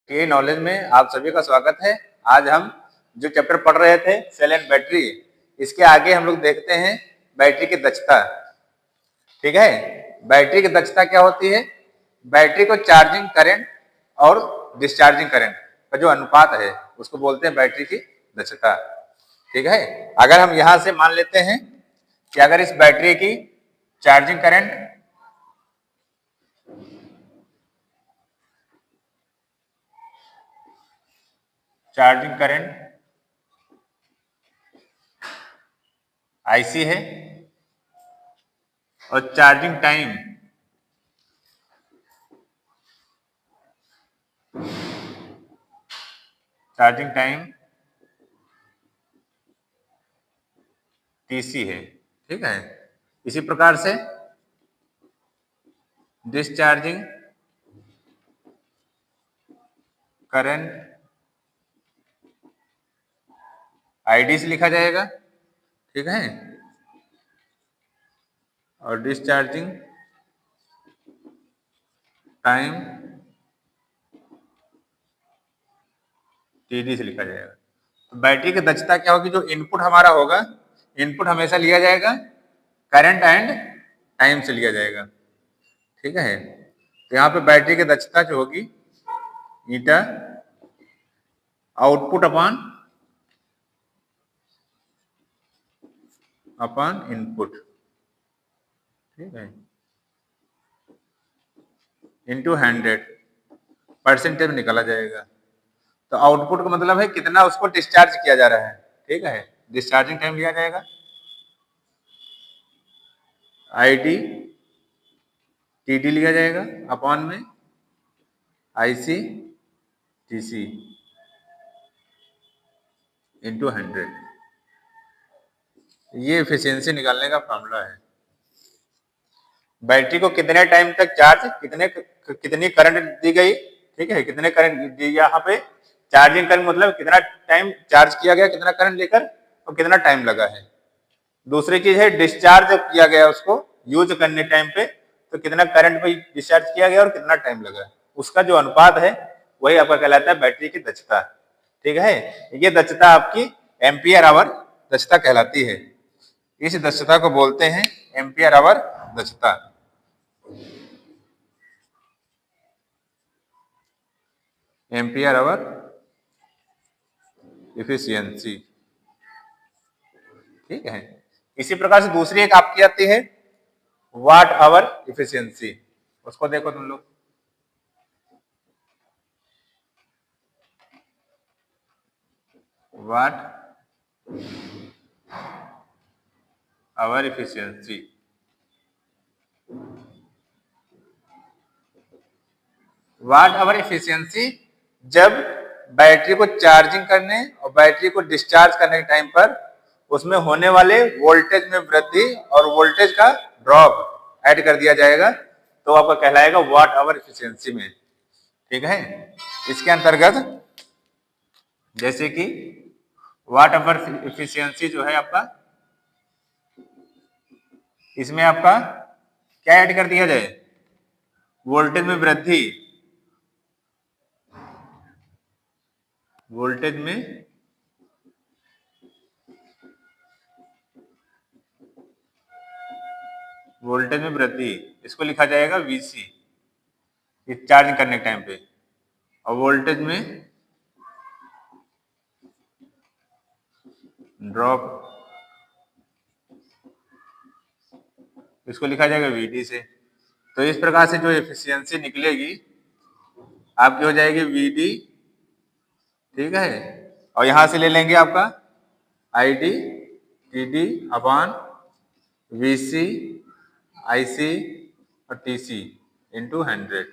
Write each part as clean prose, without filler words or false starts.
के नॉलेज में आप सभी का स्वागत है। आज हम जो चैप्टर पढ़ रहे थे सेल एंड बैटरी, इसके आगे हम लोग देखते हैं बैटरी की दक्षता। ठीक है, बैटरी की दक्षता क्या होती है? बैटरी को चार्जिंग करंट और डिस्चार्जिंग करंट का जो अनुपात है उसको बोलते हैं बैटरी की दक्षता। ठीक है, अगर हम यहां से मान लेते हैं कि अगर इस बैटरी की चार्जिंग करंट IC है और चार्जिंग टाइम TC है। ठीक है, इसी प्रकार से डिस्चार्जिंग करंट ID से लिखा जाएगा। ठीक है, और डिस्चार्जिंग टाइम TD से लिखा जाएगा। तो बैटरी की दक्षता क्या होगी? जो इनपुट हमारा होगा, इनपुट हमेशा लिया जाएगा करंट एंड टाइम से लिया जाएगा। ठीक है, तो यहाँ पे बैटरी की दक्षता जो होगी ईटा आउटपुट अपॉन इनपुट, ठीक है, इंटू 100 परसेंटेज में निकाला जाएगा। तो आउटपुट का मतलब है कितना उसको डिस्चार्ज किया जा रहा है। ठीक है, डिस्चार्जिंग टाइम लिया जाएगा ID TD लिया जाएगा अपॉन में IC TC इंटू 100। ये एफिशिएंसी निकालने का फॉर्मूला है। बैटरी को कितने टाइम तक चार्ज, कितनी करंट दी गई, ठीक है, कितने करंट दी, यहाँ पे चार्जिंग करंट मतलब कितना टाइम चार्ज किया गया, कितना करंट लेकर और कितना टाइम लगा है। दूसरी चीज है डिस्चार्ज जब किया गया उसको यूज करने टाइम पे, तो कितना करंट पे डिस्चार्ज किया गया और कितना टाइम लगा, उसका जो अनुपात है वही आपका कहलाता है बैटरी की दक्षता। ठीक है, ये दक्षता आपकी एम्पियर आवर दक्षता कहलाती है। इस दक्षता को बोलते हैं एम्पियर आवर दक्षता। Ampere hour efficiency. ठीक है, इसी प्रकार से दूसरी एक आपकी आती है वाट आवर इफिशियंसी। उसको देखो तुम लोग, watt hour efficiency. Watt hour efficiency जब बैटरी को चार्जिंग करने और बैटरी को डिस्चार्ज करने के टाइम पर उसमें होने वाले वोल्टेज में वृद्धि और वोल्टेज का ड्रॉप ऐड कर दिया जाएगा, तो आपका कहलाएगा वाट आवर इफिशियंसी में। ठीक है, इसके अंतर्गत जैसे कि वाट आवर इफिशियंसी जो है आपका, इसमें आपका क्या ऐड कर दिया जाए? वोल्टेज में वृद्धि, वोल्टेज में वृद्धि, इसको लिखा जाएगा VC, चार्ज करने के टाइम पे, और वोल्टेज में ड्रॉप, इसको लिखा जाएगा VD से। तो इस प्रकार से जो एफिशिएंसी निकलेगी आपकी हो जाएगी VD। ठीक है, और यहां से ले लेंगे आपका ID TD upon VC IC और TC इंटू 100।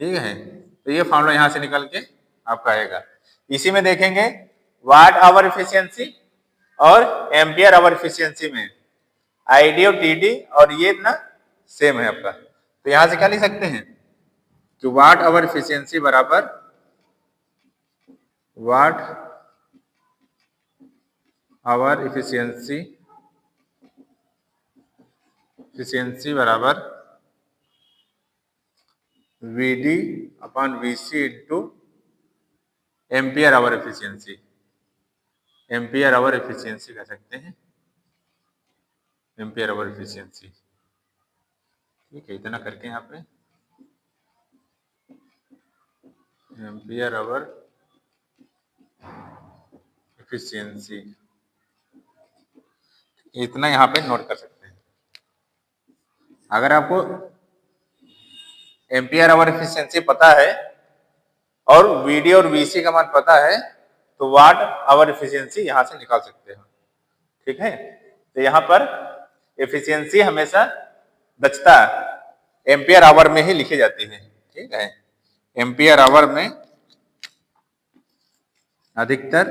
ठीक है, तो ये फॉर्मूला यहां से निकल के आपका आएगा। इसी में देखेंगे वाट आवर इफिशियंसी और एम्पियर आवर इफिशियंसी में ID और TD और ये इतना सेम है आपका। तो यहां से क्या लिख सकते हैं कि वाट आवर इफिशियंसी बराबर वाट आवर इफिशियंसी बराबर VD upon VC into ampere hour efficiency, ampere hour efficiency कह सकते हैं, एम्पियर आवर एफिशिएंसी। ठीक है, इतना करके यहाँ पे एम्पियर आवर एफिशिएंसी, इतना यहाँ पे नोट कर सकते हैं। अगर आपको एम्पियर आवर एफिशिएंसी पता है और VD और VC का मान पता है तो वाट आवर एफिशिएंसी यहाँ से निकाल सकते हो। ठीक है, तो यहाँ पर एफिशिएंसी हमेशा दक्षता एम्पियर आवर में ही लिखी जाती है। ठीक है, एम्पियर आवर में अधिकतर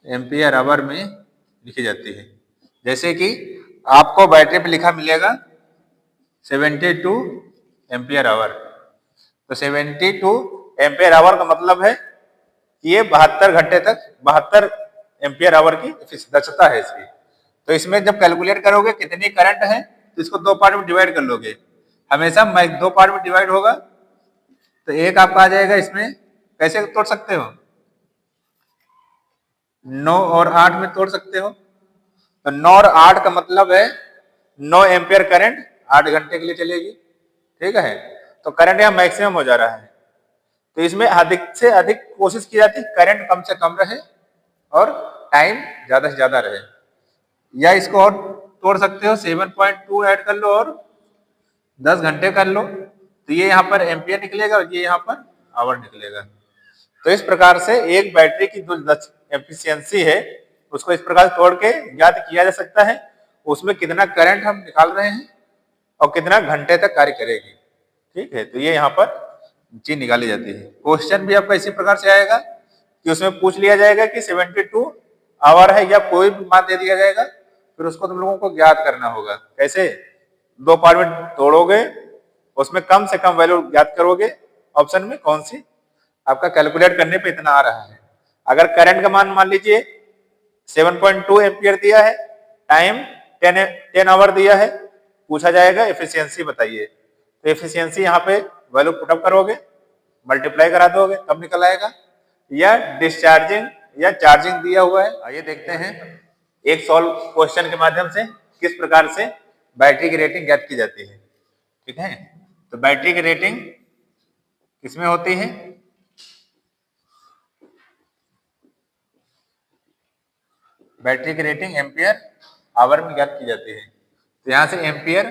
एम्पियर आवर में लिखी जाती है। जैसे कि आपको बैटरी पे लिखा मिलेगा 72 एम्पियर आवर, तो 72 एम्पियर आवर का मतलब है कि ये 72 घंटे तक 72 एम्पियर आवर की दक्षता है इसकी। तो इसमें जब कैलकुलेट करोगे कितनी करंट है तो इसको दो पार्ट में डिवाइड कर लोगे। हमेशा दो पार्ट में डिवाइड होगा तो एक आपका आ जाएगा। इसमें कैसे तोड़ सकते हो, 9 और 8 में तोड़ सकते हो। तो 9 और 8 का मतलब है 9 एम्पियर करंट 8 घंटे के लिए चलेगी। ठीक है, तो करंट यहाँ मैक्सिमम हो जा रहा है। तो इसमें अधिक से अधिक कोशिश की जाती है करंट कम से कम रहे और टाइम ज्यादा से ज्यादा रहे। या इसको और तोड़ सकते हो, 7.2 ऐड कर लो और 10 घंटे कर लो, तो ये यहाँ पर एम्पियर निकलेगा और ये यहाँ पर आवर निकलेगा। तो इस प्रकार से एक बैटरी की जो एफिशिएंसी है उसको इस प्रकार तोड़ के ज्ञात किया जा सकता है। उसमें कितना करंट हम निकाल रहे हैं और कितना घंटे तक कार्य करेगी। ठीक है, तो ये यहाँ पर चीज निकाली जाती है। क्वेश्चन भी आपका इसी प्रकार से आएगा कि उसमें पूछ लिया जाएगा कि 72 आवर है या कोई भी मान दे दिया जाएगा, फिर उसको तुम लोगों को ज्ञात करना होगा। कैसे, दो पार्ट में तोड़ोगे, उसमें कम से कम वैल्यू ज्ञात करोगे, ऑप्शन में कौन सी आपका कैलकुलेट करने पे इतना आ रहा है। अगर करंट का मान लीजिए 7.2 एम्पियर दिया है, टाइम 10 आवर दिया है, पूछा जाएगा एफिशिएंसी बताइए, तो एफिशिएंसी यहाँ पे वैल्यू पुटअप करोगे, मल्टीप्लाई करा दोगे तब निकल आएगा। या डिस्चार्जिंग या चार्जिंग दिया हुआ है। आइए देखते हैं एक सॉल्व क्वेश्चन के माध्यम से किस प्रकार से बैटरी की रेटिंग ज्ञात की जाती है। ठीक है, तो बैटरी की रेटिंग किसमें होती है, बैटरी की रेटिंग एम्पियर आवर में ज्ञात की जाती है। तो यहां से एम्पियर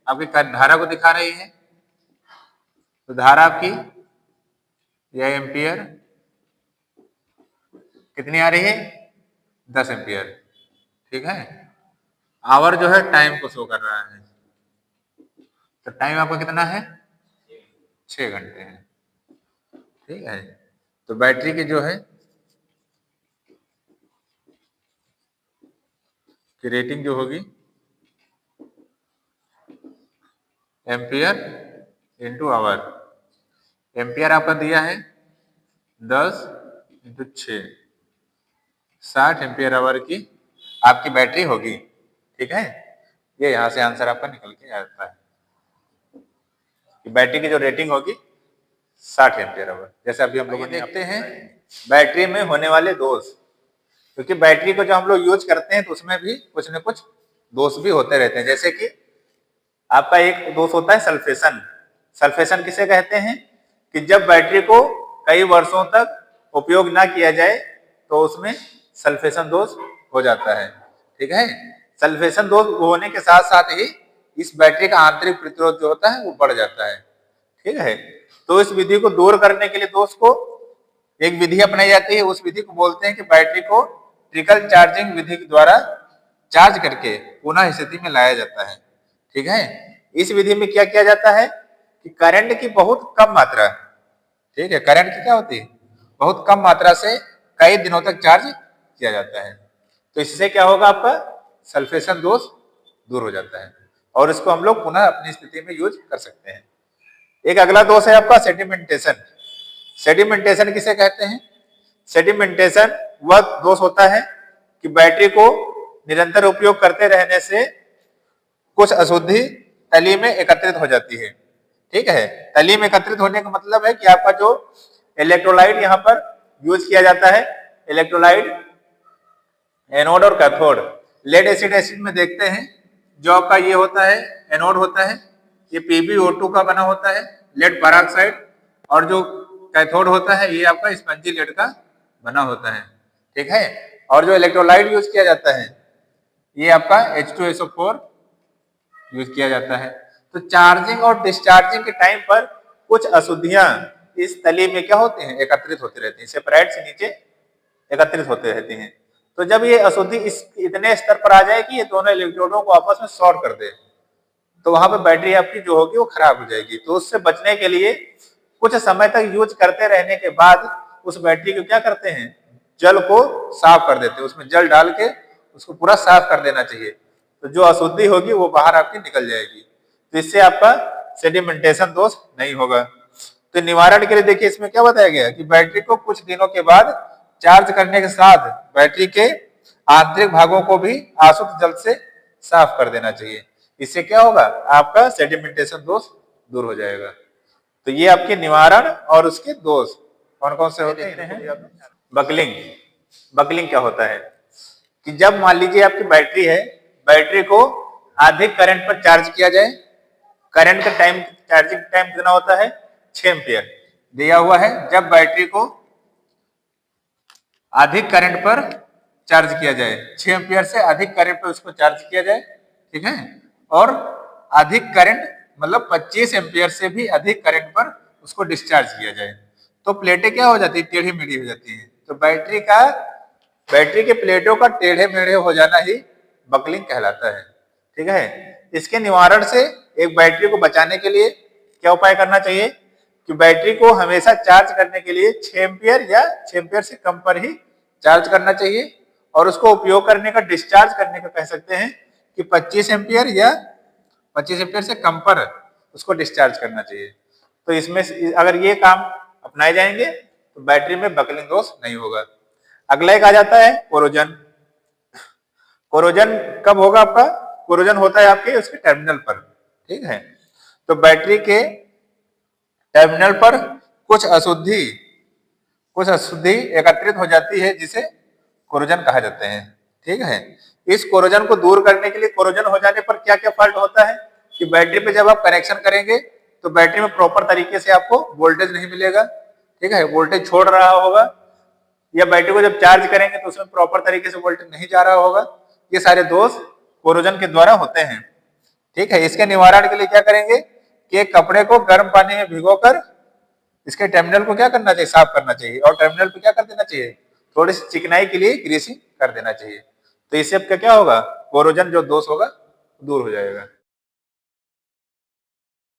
आपकी धारा को दिखा रही है, तो धारा आपकी यह एम्पियर कितनी आ रही है, 10 एम्पियर। ठीक है, आवर जो है टाइम को शो कर रहा है, तो टाइम आपका कितना है, 6 घंटे है। ठीक है, तो बैटरी की जो है की रेटिंग जो होगी एम्पियर इंटू आवर। एम्पियर आपका दिया है 10 इंटू 6, 60 एम्पियर आवर की आपकी बैटरी होगी। ठीक है, ये यहां से आंसर आपका निकल के आता है कि बैटरी की जो रेटिंग होगी 60 एम्पियर आवर। जैसे अभी हम लोग देखते हैं बैटरी में होने वाले दोष, क्योंकि बैटरी को जो हम लोग यूज करते हैं तो उसमें भी कुछ न कुछ दोष भी होते रहते हैं। जैसे कि आपका एक दोष होता है सल्फेशन। सल्फेशन किसे कहते हैं कि जब बैटरी को कई वर्षों तक उपयोग ना किया जाए तो उसमें सल्फेशन दोष हो जाता है। ठीक है, सल्फेशन दोष होने के साथ साथ ही इस बैटरी का आंतरिक प्रतिरोध जो होता है वो बढ़ जाता है। ठीक है, तो इस विधि को दूर करने के लिए दोष को एक विधि अपनाई जाती है। उस विधि को बोलते हैं कि बैटरी को ट्रिकल चार्जिंग विधि के द्वारा चार्ज करके पुनः स्थिति में लाया जाता है। ठीक है, इस विधि में क्या किया जाता है कि करंट की बहुत कम मात्रा, ठीक है, करंट की क्या होती है, बहुत कम मात्रा से कई दिनों तक चार्ज किया जाता है। तो इससे क्या होगा, आपका सल्फेशन दोष दूर हो जाता है और इसको हम लोग पुनः अपनी स्थिति में यूज कर सकते हैं। एक अगला दोष है आपका सेडिमेंटेशन। सेडिमेंटेशन किसे कहते हैं, सेडिमेंटेशन वह दोष होता है कि बैटरी को निरंतर उपयोग करते रहने से कुछ अशुद्धि तली में एकत्रित हो जाती है। ठीक है। तली में एकत्रित होने का मतलब है कि आपका जो इलेक्ट्रोलाइट यहाँ पर यूज किया जाता है, इलेक्ट्रोलाइट एनोड और कैथोड। लेड एसिड एसिड में देखते हैं जो आपका ये होता है एनोड होता है, ये PbO2 का बना होता है, लेड पेरोक्साइड, और जो कैथोड होता है ये आपका स्पंजी लेड का बना होता है, ठीक है। और जो इलेक्ट्रोलाइट यूज किया जाता है ये आपका H2SO4 यूज किया जाता है। तो चार्जिंग और डिस्चार्जिंग के टाइम पर कुछ अशुद्धियां इस तली में क्या होते हैं, एकत्रित होती रहती हैं, सेपरेट से नीचे एकत्रित होते रहती हैं। तो जब ये अशुद्धि इस इतने स्तर पर आ जाए कि ये दोनों इलेक्ट्रोडों को आपस में शॉर्ट कर दे, तो वहां पर बैटरी आपकी जो होगी वो खराब हो जाएगी। तो उससे बचने के लिए कुछ समय तक यूज करते रहने के बाद उस बैटरी को क्या करते हैं, जल को साफ कर देते हैं, उसमें जल डाल के उसको पूरा साफ कर देना चाहिए। तो जो अशुद्धि होगी वो बाहर आपकी निकल जाएगी, तो इससे आपका सेडिमेंटेशन दोष नहीं होगा। तो निवारण के लिए देखिए इसमें क्या बताया गया कि बैटरी को कुछ दिनों के बाद चार्ज करने के साथ बैटरी के आंतरिक भागों को भी आशुद्ध जल से साफ कर देना चाहिए। इससे क्या होगा, आपका सेडिमेंटेशन दोष दूर हो जाएगा। तो ये आपके निवारण और उसके दोष कौन कौन से होते हैं। बकलिंग, बकलिंग क्या होता है कि जब मान लीजिए आपकी बैटरी है, बैटरी को अधिक करंट पर चार्ज किया जाए, करंट का टाइम, चार्जिंग टाइम कितना होता है 6 एम्पियर दिया हुआ है। जब बैटरी को अधिक करंट पर चार्ज किया जाए, 6 एम्पियर से अधिक करंट पर उसको चार्ज किया जाए, ठीक है, और अधिक करंट मतलब 25 एम्पियर से भी अधिक करंट पर उसको डिस्चार्ज किया जाए, तो प्लेटें क्या हो जाती है, टेढ़ी मेढ़ी हो जाती हैं। तो बैटरी के प्लेटों का टेढ़े मेढ़े हो जाना ही बकलिंग कहलाता है, ठीक है। इसके निवारण से एक बैटरी को बचाने के लिए क्या उपाय करना चाहिए कि बैटरी को हमेशा चार्ज करने के लिए 6 एम्पियर या 6 एम्पियर से कम पर ही चार्ज करना चाहिए, और उसको उपयोग करने का, डिस्चार्ज करने का कह सकते हैं कि 25 एम्पियर या 25 एम्पियर से कम पर उसको डिस्चार्ज करना चाहिए। तो इसमें अगर ये काम अपनाए जाएंगे तो बैटरी में बकलिंग दोष नहीं होगा। अगला एक आ जाता है कोरोजन। कोरोजन कब होगा आपका, कोरोजन होता है आपके उसके टर्मिनल पर, ठीक है। तो बैटरी के टर्मिनल पर कुछ अशुद्धि एकत्रित हो जाती है जिसे कोरोजन कहा जाते हैं, ठीक है। इस कोरोजन को दूर करने के लिए, कोरोजन हो जाने पर क्या क्या फॉल्ट होता है कि बैटरी पे जब आप कनेक्शन करेंगे तो बैटरी में प्रॉपर तरीके से आपको वोल्टेज नहीं मिलेगा, ठीक है, वोल्टेज छोड़ रहा होगा, या बैटरी को जब चार्ज करेंगे तो उसमें प्रॉपर तरीके से वोल्टेज नहीं जा रहा होगा। ये सारे दोष कोरोजन के द्वारा होते हैं, ठीक है। इसके निवारण के लिए क्या करेंगे कि कपड़े को गर्म पानी में भिगोकर इसके टर्मिनल को क्या करना चाहिए, साफ करना चाहिए, और टर्मिनल पे क्या कर देना चाहिए, थोड़ी सी चिकनाई के लिए ग्रीसिंग कर देना चाहिए। तो इससे आपका क्या होगा, कोरोजन जो दोष होगा दूर हो जाएगा।